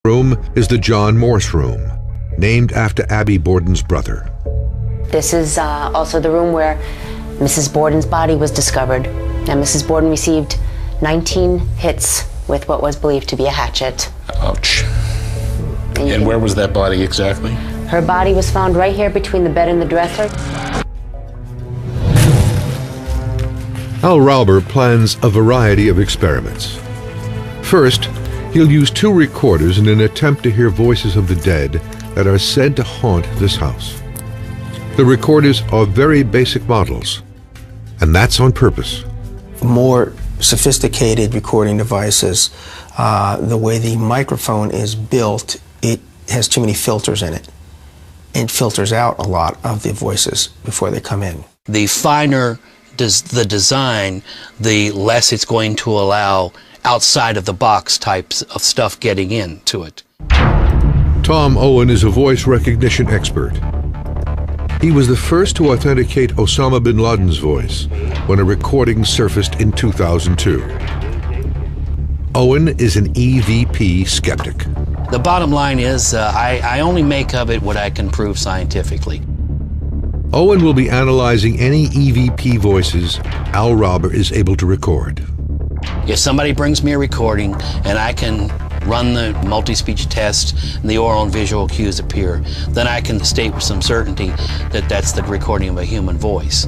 Room is the John Morse Room, named after Abby Borden's brother. This is also the room where Mrs. Borden's body was discovered, and Mrs. Borden received 19 hits with what was believed to be a hatchet. Ouch. And where was that body exactly? Her body was found right here between the bed and the dresser. Al Rauber plans a variety of experiments. First, he'll use 2 recorders in an attempt to hear voices of the dead that are said to haunt this house. The recorders are very basic models, and that's on purpose. More sophisticated recording devices, the way the microphone is built, it has too many filters in it. It filters out a lot of the voices before they come in. The finer the design, the less it's going to allow outside of the box types of stuff getting into it. Tom Owen is a voice recognition expert. He was the first to authenticate Osama bin Laden's voice when a recording surfaced in 2002. Owen is an EVP skeptic. The bottom line is I only make of it what I can prove scientifically. Owen will be analyzing any EVP voices Al Rauber is able to record. If somebody brings me a recording and I can run the multi-speech test and the oral and visual cues appear, then I can state with some certainty that that's the recording of a human voice.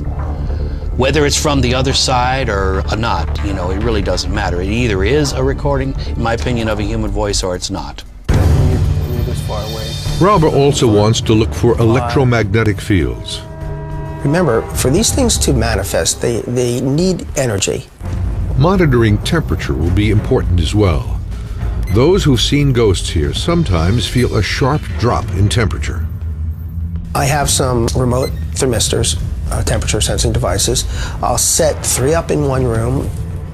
Whether it's from the other side or not, you know, it really doesn't matter. It either is a recording, in my opinion, of a human voice or it's not. Rauber also wants to look for electromagnetic fields. Remember, for these things to manifest, they need energy. Monitoring temperature will be important as well. Those who've seen ghosts here sometimes feel a sharp drop in temperature. I have some remote thermistors, temperature sensing devices. I'll set 3 up in one room.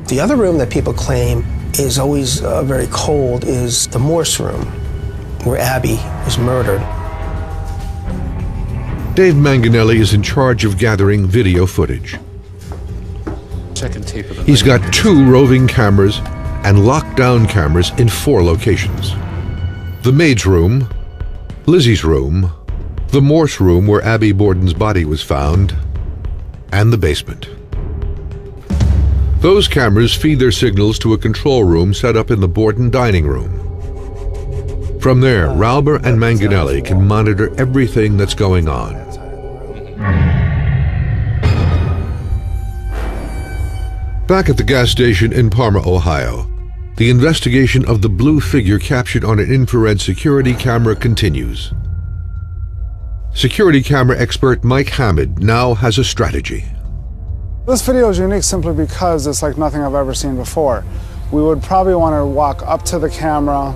The other room that people claim is always very cold is the Morse room, where Abby was murdered. Dave Manganelli is in charge of gathering video footage. He's got 2 roving cameras and lockdown cameras in 4 locations. The maid's room, Lizzie's room, the Morse room where Abby Borden's body was found, and the basement. Those cameras feed their signals to a control room set up in the Borden dining room. From there, Rauber and Manganelli can monitor everything that's going on. Back at the gas station in Parma, Ohio, the investigation of the blue figure captured on an infrared security camera continues. Security camera expert Mike Hammond now has a strategy. This video is unique simply because it's like nothing I've ever seen before. We would probably want to walk up to the camera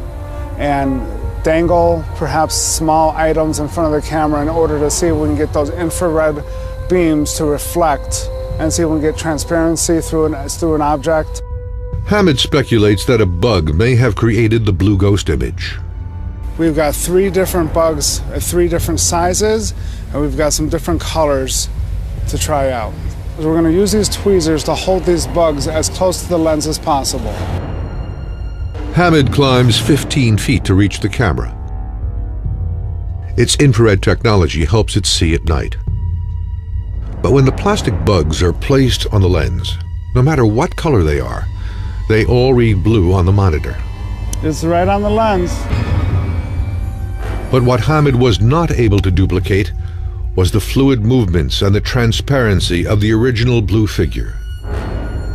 and dangle perhaps small items in front of the camera in order to see if we can get those infrared beams to reflect and see if we can get transparency through an object. Hammond speculates that a bug may have created the blue ghost image. We've got 3 different bugs at 3 different sizes, and we've got some different colors to try out. We're going to use these tweezers to hold these bugs as close to the lens as possible. Hammond climbs 15 feet to reach the camera. Its infrared technology helps it see at night. But when the plastic bugs are placed on the lens, no matter what color they are, they all read blue on the monitor. It's right on the lens. But what Hammond was not able to duplicate was the fluid movements and the transparency of the original blue figure.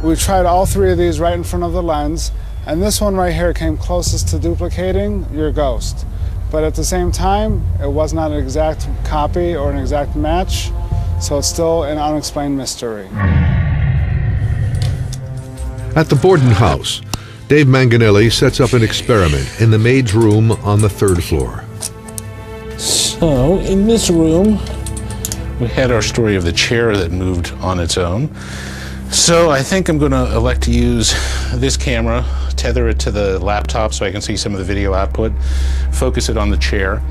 We tried all 3 of these right in front of the lens, and this one right here came closest to duplicating your ghost. But at the same time, it was not an exact copy or an exact match, so it's still an unexplained mystery. At the Borden house, Dave Manganelli sets up an experiment in the maid's room on the 3rd floor. So, in this room, we had our story of the chair that moved on its own. So I think I'm going to elect to use this camera, tether it to the laptop so I can see some of the video output, focus it on the chair,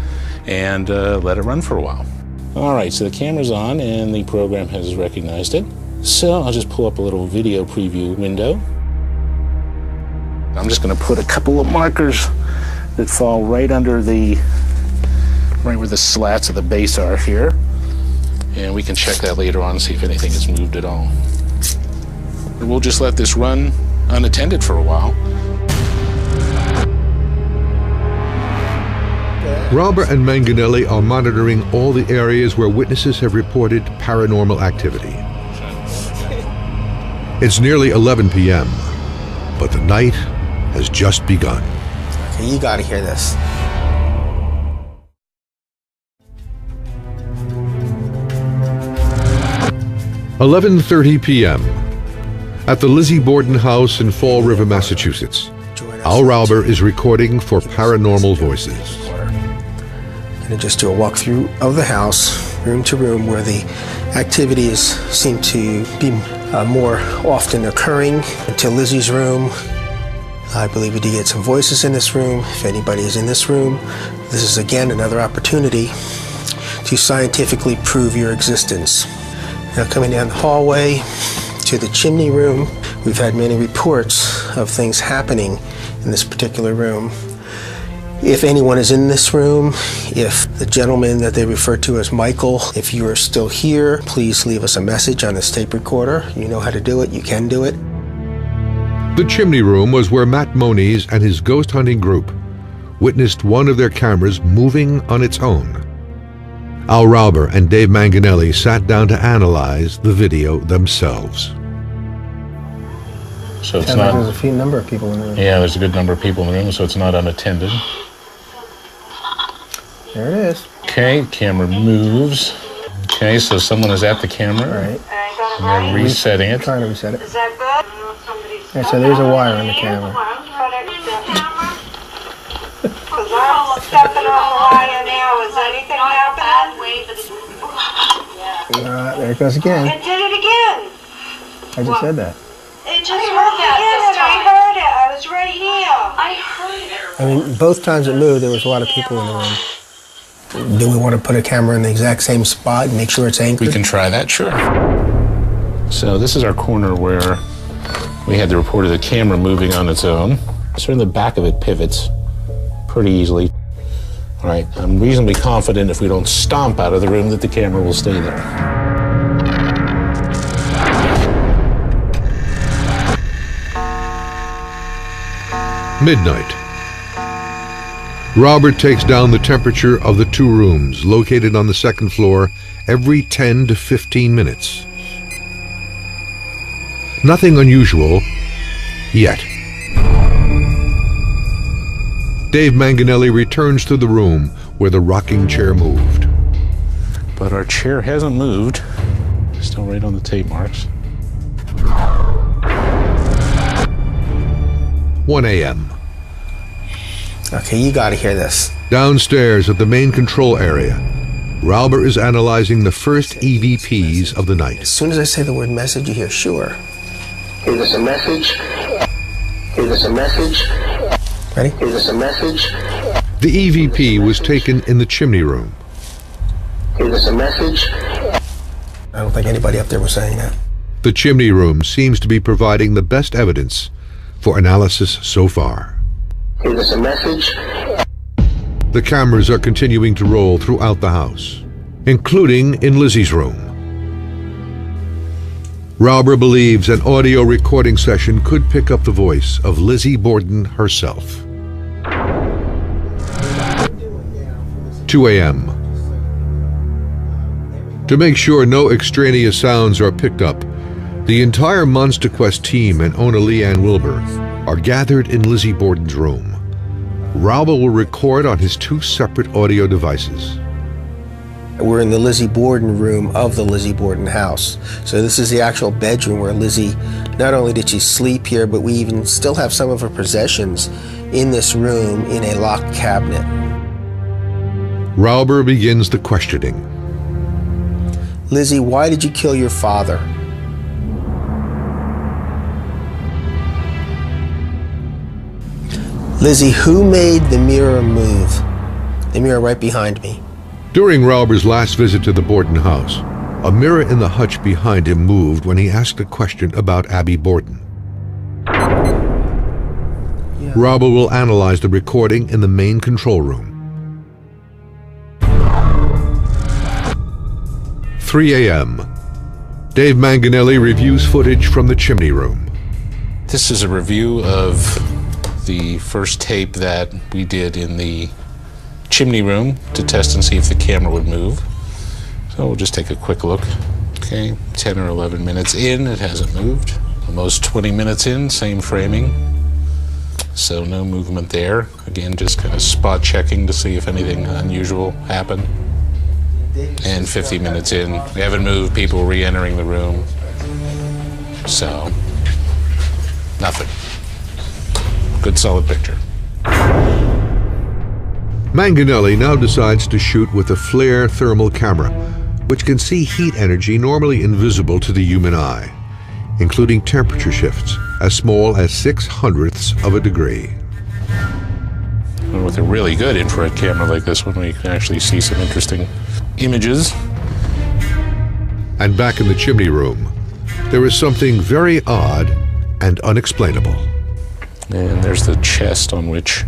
and let it run for a while. All right, so the camera's on and the program has recognized it. So I'll just pull up a little video preview window. I'm just going to put a couple of markers that fall right under right where the slats of the base are here. And we can check that later on and see if anything has moved at all. We'll just let this run unattended for a while. Rauber and Manganelli are monitoring all the areas where witnesses have reported paranormal activity. It's nearly 11 p.m., but the night has just begun. Okay, you gotta hear this. "11:30 p.m. at the Lizzie Borden house in Fall River, Massachusetts. Al Rauber is recording for Paranormal Voices. I'm gonna just do a walkthrough of the house, room to room, where the activities seem to be more often occurring. Into Lizzie's room. I believe we did get some voices in this room. If anybody is in this room, this is again another opportunity to scientifically prove your existence. Now coming down the hallway to the chimney room, we've had many reports of things happening in this particular room. If anyone is in this room, if the gentleman that they refer to as Michael, if you are still here, please leave us a message on this tape recorder. You know how to do it, you can do it. The chimney room was where Matt Moniz and his ghost hunting group witnessed one of their cameras moving on its own. Al Rauber and Dave Manganelli sat down to analyze the video themselves. So it's There's not. a few number of people in the room. Yeah, there's a good number of people in the room, so it's not unattended. There it is. Okay, camera moves. Okay, so someone is at the camera. Right. And they're resetting it. Trying to reset it. Is that good? Yeah, so there's a wire on the camera. Because I'm stepping on the wire now. Is anything happening? There it goes again. It did it again. I just said that. It just moved again, and I heard it. I was right here. I heard it. I mean, both times it moved, there was a lot of people in the room. Do we want to put a camera in the exact same spot and make sure it's anchored? We can try that, sure. So this is our corner where we had the report of the camera moving on its own. So in the back of it pivots pretty easily. All right, I'm reasonably confident if we don't stomp out of the room that the camera will stay there. Midnight. Robert takes down the temperature of the two rooms located on the second floor every 10 to 15 minutes. Nothing unusual yet. Dave Manganelli returns to the room where the rocking chair moved. But our chair hasn't moved. Still right on the tape marks. 1 a.m. Okay, you gotta hear this. Downstairs at the main control area, Rauber is analyzing the first EVPs of the night. As soon as I say the word message, you hear sure. Is this a message? Is this a message? Ready? Is this a message? The EVP was taken in the chimney room. Is this a message? I don't think anybody up there was saying that. The chimney room seems to be providing the best evidence for analysis so far. Is this a message? The cameras are continuing to roll throughout the house, including in Lizzie's room. Rauber believes an audio recording session could pick up the voice of Lizzie Borden herself. 2 a.m. To make sure no extraneous sounds are picked up, the entire Monster Quest team and owner Leanne Wilbur are gathered in Lizzie Borden's room. Rauber will record on his two separate audio devices. We're in the Lizzie Borden room of the Lizzie Borden house. So this is the actual bedroom where Lizzie, not only did she sleep here, but we even still have some of her possessions in this room in a locked cabinet. Rauber begins the questioning. Lizzie, why did you kill your father? Lizzie, who made the mirror move? The mirror right behind me. During Rauber's last visit to the Borden house, a mirror in the hutch behind him moved when he asked a question about Abby Borden. Yeah, Rauber will analyze the recording in the main control room. 3 a.m. Dave Manganelli reviews footage from the chimney room. This is a review of the first tape that we did in the chimney room to test and see if the camera would move. So we'll just take a quick look. Okay, 10 or 11 minutes in, it hasn't moved. Almost 20 minutes in, same framing. So no movement there. Again, just kind of spot checking to see if anything unusual happened. And 50 minutes in, we haven't moved, people re-entering the room. So, nothing. Good solid picture. Manganelli now decides to shoot with a FLIR thermal camera, which can see heat energy normally invisible to the human eye, including temperature shifts as small as 0.06 of a degree. And with a really good infrared camera like this one, we can actually see some interesting images. And back in the chimney room, there is something very odd and unexplainable. And there's the chest on which